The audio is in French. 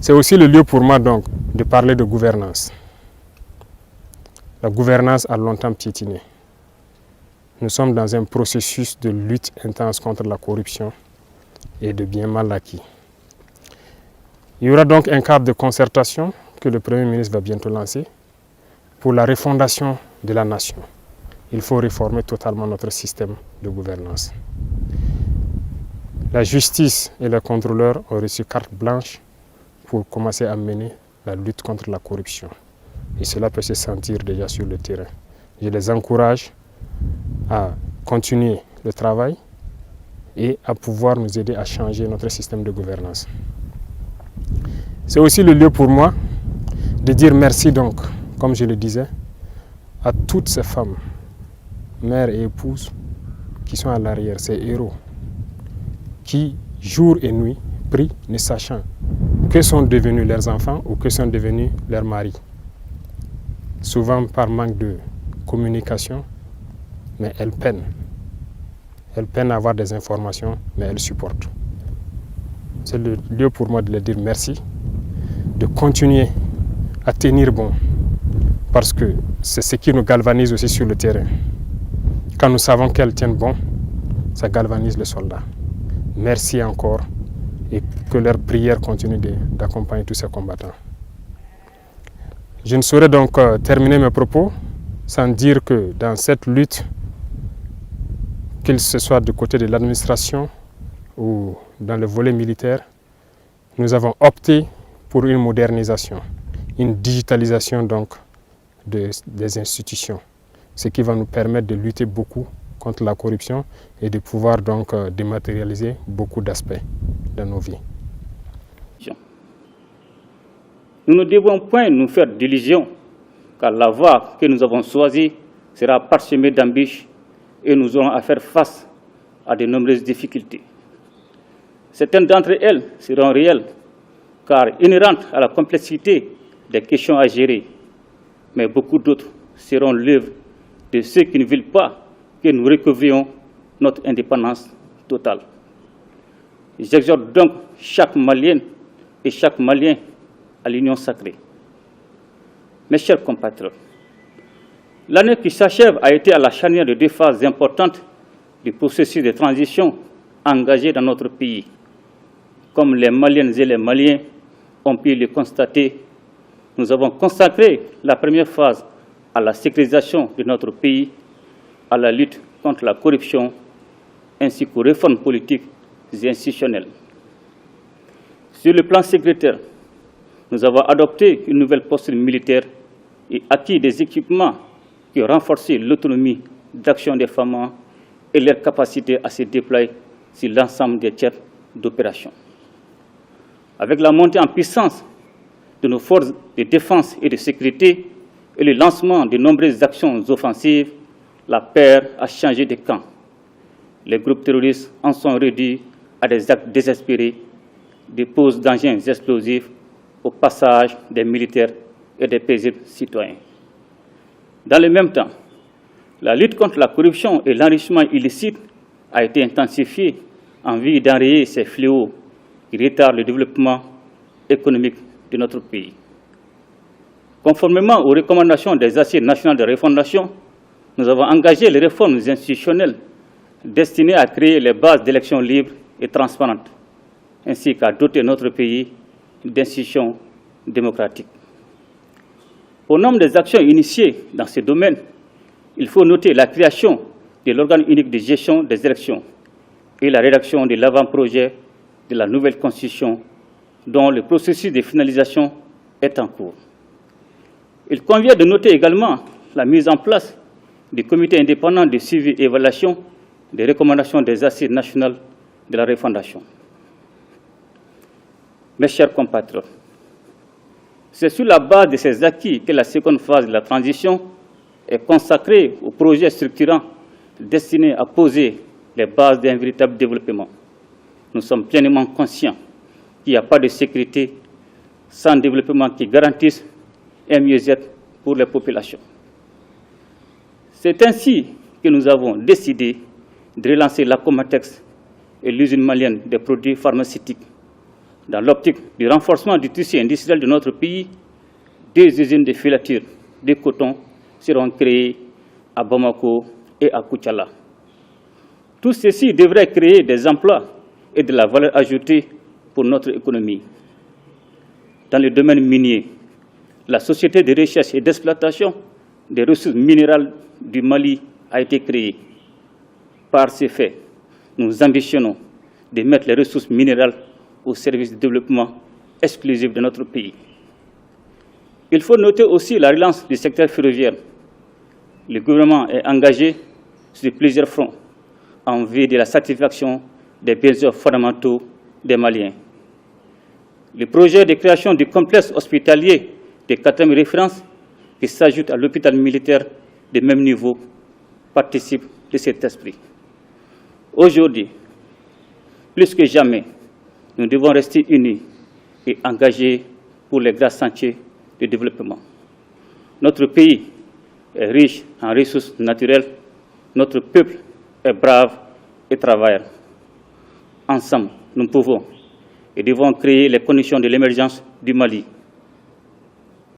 C'est aussi le lieu pour moi donc de parler de gouvernance. La gouvernance a longtemps piétiné. Nous sommes dans un processus de lutte intense contre la corruption et de biens mal acquis. Il y aura donc un cadre de concertation que le Premier ministre va bientôt lancer pour la refondation de la nation. Il faut réformer totalement notre système de gouvernance. La justice et les contrôleurs ont reçu carte blanche pour commencer à mener la lutte contre la corruption. Et cela peut se sentir déjà sur le terrain. Je les encourage à continuer le travail et à pouvoir nous aider à changer notre système de gouvernance. C'est aussi le lieu pour moi de dire merci donc, comme je le disais, à toutes ces femmes, mères et épouses qui sont à l'arrière, ces héros, qui jour et nuit prient ne sachant que sont devenus leurs enfants ou que sont devenus leurs maris. Souvent par manque de communication, mais elles peinent. Elles peinent à avoir des informations, mais elles supportent. C'est le lieu pour moi de leur dire merci, de continuer à tenir bon, parce que c'est ce qui nous galvanise aussi sur le terrain. Quand nous savons qu'elles tiennent bon, ça galvanise les soldats. Merci encore et que leur prière continue d'accompagner tous ces combattants. Je ne saurais donc terminer mes propos sans dire que dans cette lutte, qu'il se soit du côté de l'administration ou dans le volet militaire, nous avons opté pour une modernisation, une digitalisation donc des institutions, ce qui va nous permettre de lutter beaucoup contre la corruption et de pouvoir donc dématérialiser beaucoup d'aspects de nos vies. Nous ne devons point nous faire d'illusions, car la voie que nous avons choisie sera parsemée d'embûches et nous aurons à faire face à de nombreuses difficultés. Certaines d'entre elles seront réelles, car inhérentes à la complexité des questions à gérer, mais beaucoup d'autres seront l'œuvre de ceux qui ne veulent pas que nous recouvrions notre indépendance totale. J'exhorte donc chaque Malienne et chaque Malien à l'union sacrée. Mes chers compatriotes, l'année qui s'achève a été à la charnière de deux phases importantes du processus de transition engagé dans notre pays. Comme les Maliennes et les Maliens ont pu le constater, nous avons consacré la première phase à la sécurisation de notre pays, à la lutte contre la corruption, ainsi qu'aux réformes politiques et institutionnelles. Sur le plan sécuritaire, nous avons adopté une nouvelle posture militaire et acquis des équipements qui ont renforcé l'autonomie d'action des femmes et leur capacité à se déployer sur l'ensemble des théâtres d'opération. Avec la montée en puissance de nos forces de défense et de sécurité et le lancement de nombreuses actions offensives, la paix a changé de camp. Les groupes terroristes en sont réduits à des actes désespérés, des poses d'engins explosifs au passage des militaires et des paisibles citoyens. Dans le même temps, la lutte contre la corruption et l'enrichissement illicite a été intensifiée en vue d'enrayer ces fléaux qui retardent le développement économique de notre pays. Conformément aux recommandations des Assises nationales de refondation, nous avons engagé les réformes institutionnelles destinées à créer les bases d'élections libres et transparentes, ainsi qu'à doter notre pays d'institutions démocratiques. Au nombre des actions initiées dans ce domaine, il faut noter la création de l'organe unique de gestion des élections et la rédaction de l'avant-projet de la nouvelle Constitution dont le processus de finalisation est en cours. Il convient de noter également la mise en place du comité indépendant de suivi et évaluation des recommandations des Assises nationales de la refondation. Mes chers compatriotes, c'est sur la base de ces acquis que la seconde phase de la transition est consacrée aux projets structurants destinés à poser les bases d'un véritable développement. Nous sommes pleinement conscients qu'il n'y a pas de sécurité sans développement qui garantisse un mieux-être pour les populations. C'est ainsi que nous avons décidé de relancer la Comatex et l'usine malienne des produits pharmaceutiques, Dans l'optique du renforcement du tissu industriel de notre pays, 2 usines de filature de coton seront créées à Bamako et à Koutiala. Tout ceci devrait créer des emplois et de la valeur ajoutée pour notre économie. Dans le domaine minier, la Société de recherche et d'exploitation des ressources minérales du Mali a été créée. Par ces faits, nous ambitionnons de mettre les ressources minérales au service du développement exclusif de notre pays. Il faut noter aussi la relance du secteur ferroviaire. Le gouvernement est engagé sur plusieurs fronts en vue de la satisfaction des besoins fondamentaux des Maliens. Le projet de création du complexe hospitalier de 4e référence, qui s'ajoute à l'hôpital militaire de même niveau, participe de cet esprit. Aujourd'hui, plus que jamais, nous devons rester unis et engagés pour les grands chantiers de développement. Notre pays est riche en ressources naturelles, notre peuple est brave et travailleur. Ensemble, nous pouvons et devons créer les conditions de l'émergence du Mali.